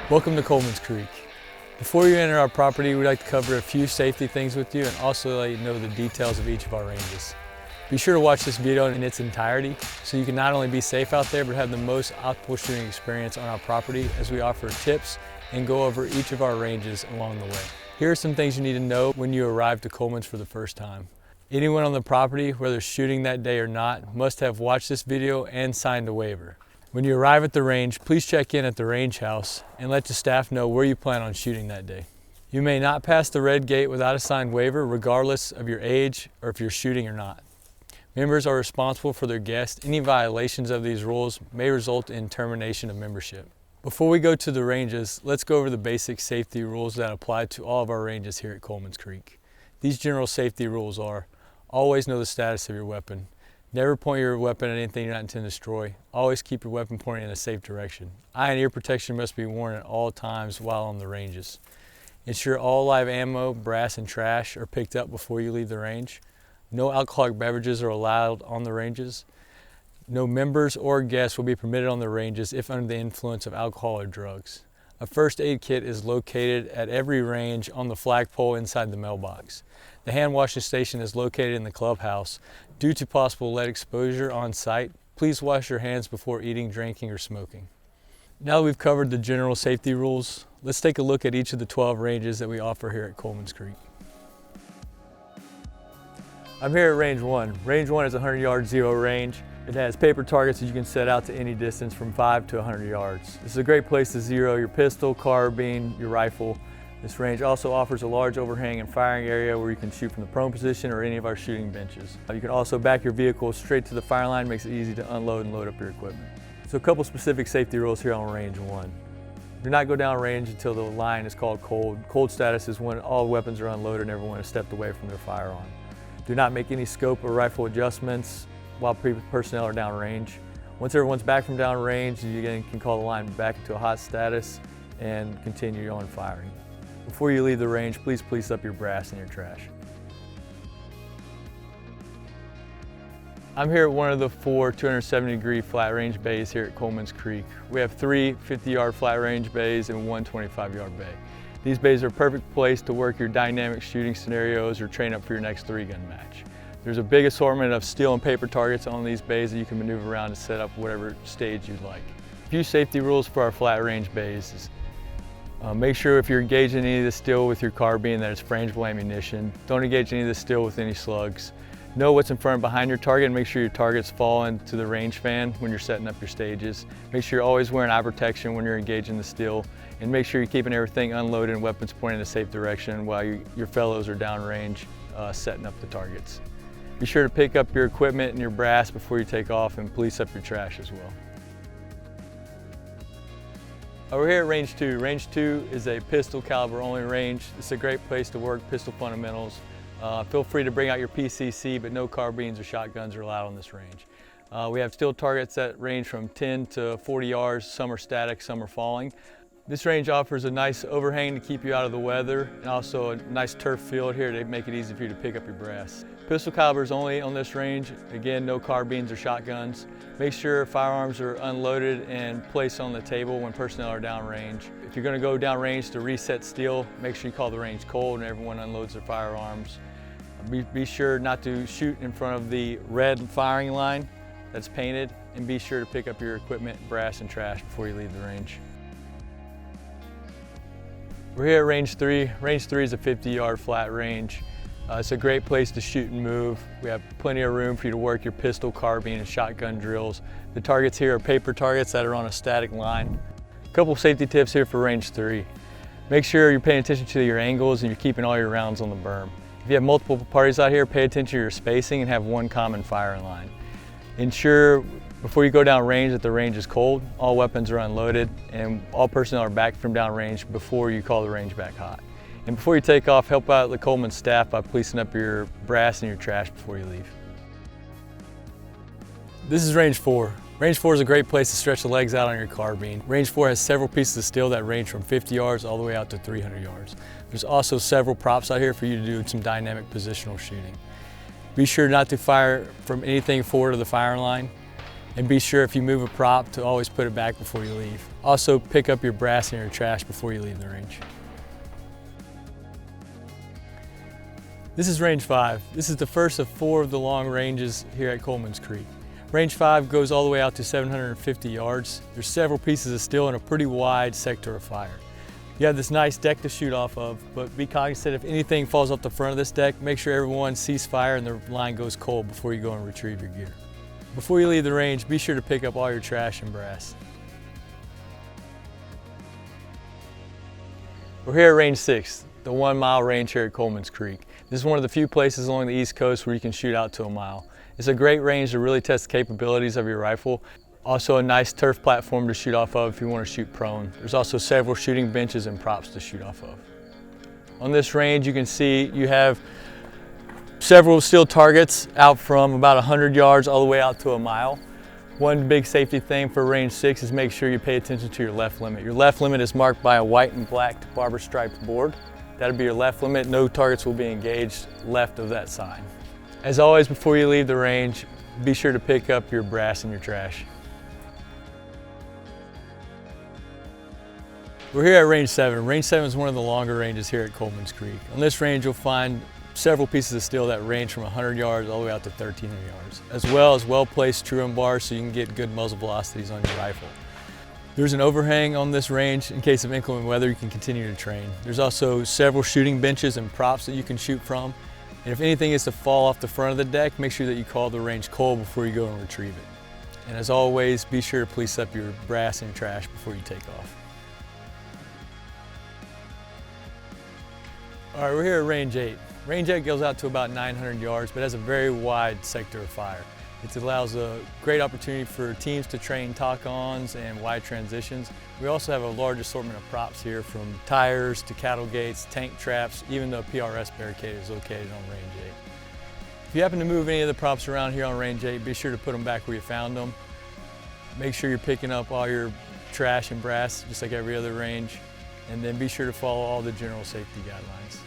Welcome to Colemans Creek. Before you enter our property, we'd like to cover a few safety things with you and also let you know the details of each of our ranges. Be sure to watch this video in its entirety so you can not only be safe out there but have the most optimal shooting experience on our property as we offer tips and go over each of our ranges along the way. Here are some things you need to know when you arrive to Colemans for the first time. Anyone on the property, whether shooting that day or not, must have watched this video and signed a waiver. When you arrive at the range, please check in at the range house and let the staff know where you plan on shooting that day. You may not pass the red gate without a signed waiver regardless of your age or if you're shooting or not. Members are responsible for their guests. Any violations of these rules may result in termination of membership. Before we go to the ranges, let's go over the basic safety rules that apply to all of our ranges here at Colemans Creek. These general safety rules are: always know the status of your weapon. Never point your weapon at anything you're not intending to destroy. Always keep your weapon pointing in a safe direction. Eye and ear protection must be worn at all times while on the ranges. Ensure all live ammo, brass, and trash are picked up before you leave the range. No alcoholic beverages are allowed on the ranges. No members or guests will be permitted on the ranges if under the influence of alcohol or drugs. A first aid kit is located at every range on the flagpole inside the mailbox. The hand washing station is located in the clubhouse. Due to possible lead exposure on site, please wash your hands before eating, drinking, or smoking. Now that we've covered the general safety rules, let's take a look at each of the 12 ranges that we offer here at Colemans Creek. I'm here at range 1. Range 1 is a 100-yard zero range. It has paper targets that you can set out to any distance from 5 to 100 yards. This is a great place to zero your pistol, carbine, your rifle. This range also offers a large overhang and firing area where you can shoot from the prone position or any of our shooting benches. You can also back your vehicle straight to the fire line. Makes it easy to unload and load up your equipment. So a couple specific safety rules here on range 1. Do not go down range until the line is called cold. Cold status is when all weapons are unloaded and everyone has stepped away from their firearm. Do not make any scope or rifle adjustments while personnel are down range. Once everyone's back from down range, you again can call the line back into a hot status and continue on firing. Before you leave the range, please police up your brass and your trash. I'm here at one of the 4 270-degree flat range bays here at Colemans Creek. We have 3 50-yard flat range bays and 1 25-yard bay. These bays are a perfect place to work your dynamic shooting scenarios or train up for your next 3-gun match. There's a big assortment of steel and paper targets on these bays that you can maneuver around to set up whatever stage you'd like. A few safety rules for our flat range bays is make sure if you're engaging any of the steel with your carbine that it's frangible ammunition. Don't engage any of the steel with any slugs. Know what's in front and behind your target and make sure your targets fall into the range fan when you're setting up your stages. Make sure you're always wearing eye protection when you're engaging the steel, and make sure you're keeping everything unloaded and weapons pointing in a safe direction while your fellows are downrange setting up the targets. Be sure to pick up your equipment and your brass before you take off and police up your trash as well. We're here at range 2. Range 2 is a pistol caliber only range. It's a great place to work pistol fundamentals. Feel free to bring out your PCC, but no carbines or shotguns are allowed on this range. We have steel targets that range from 10 to 40 yards. Some are static, some are falling. This range offers a nice overhang to keep you out of the weather, and also a nice turf field here to make it easy for you to pick up your brass. Pistol calibers only on this range. Again, no carbines or shotguns. Make sure firearms are unloaded and placed on the table when personnel are downrange. If you're going to go downrange to reset steel, make sure you call the range cold and everyone unloads their firearms. Be sure not to shoot in front of the red firing line that's painted, and be sure to pick up your equipment, brass, and trash before you leave the range. We're here at range 3. Range 3 is a 50-yard flat range. It's a great place to shoot and move. We have plenty of room for you to work your pistol, carbine, and shotgun drills. The targets here are paper targets that are on a static line. A couple safety tips here for range 3. Make sure you're paying attention to your angles and you're keeping all your rounds on the berm. If you have multiple parties out here, pay attention to your spacing and have one common firing line. Ensure before you go down range that the range is cold, all weapons are unloaded, and all personnel are back from down range before you call the range back hot. And before you take off, help out the Colemans staff by policing up your brass and your trash before you leave. This is range 4. Range 4 is a great place to stretch the legs out on your carbine. Range 4 has several pieces of steel that range from 50 yards all the way out to 300 yards. There's also several props out here for you to do some dynamic positional shooting. Be sure not to fire from anything forward of the firing line. And be sure if you move a prop to always put it back before you leave. Also pick up your brass and your trash before you leave the range. This is range 5. This is the first of 4 of the long ranges here at Colemans Creek. Range 5 goes all the way out to 750 yards. There's several pieces of steel and a pretty wide sector of fire. You have this nice deck to shoot off of, but be cognizant if anything falls off the front of this deck, make sure everyone cease fire and the line goes cold before you go and retrieve your gear. Before you leave the range, be sure to pick up all your trash and brass. We're here at range 6, the 1 mile range here at Colemans Creek. This is one of the few places along the East Coast where you can shoot out to a mile. It's a great range to really test the capabilities of your rifle. Also a nice turf platform to shoot off of if you want to shoot prone. There's also several shooting benches and props to shoot off of. On this range you can see you have several steel targets out from about 100 yards all the way out to a mile. One big safety thing for range 6 is make sure you pay attention to your left limit. Your left limit is marked by a white and black barber striped board. That'll be your left limit. No targets will be engaged left of that sign. As always, before you leave the range, be sure to pick up your brass and your trash. We're here at range 7. Range 7 is one of the longer ranges here at Colemans Creek. On this range, you'll find several pieces of steel that range from 100 yards all the way out to 1,300 yards, as well as well-placed true-in bars so you can get good muzzle velocities on your rifle. There's an overhang on this range in case of inclement weather. You can continue to train. There's also several shooting benches and props that you can shoot from. And if anything is to fall off the front of the deck, make sure that you call the range cold before you go and retrieve it. And as always, be sure to police up your brass and your trash before you take off. All right, we're here at range 8. Range 8 goes out to about 900 yards, but has a very wide sector of fire. It allows a great opportunity for teams to train talk-ons and wide transitions. We also have a large assortment of props here, from tires to cattle gates, tank traps, even the PRS barricade is located on range 8. If you happen to move any of the props around here on range 8, be sure to put them back where you found them. Make sure you're picking up all your trash and brass, just like every other range, and then be sure to follow all the general safety guidelines.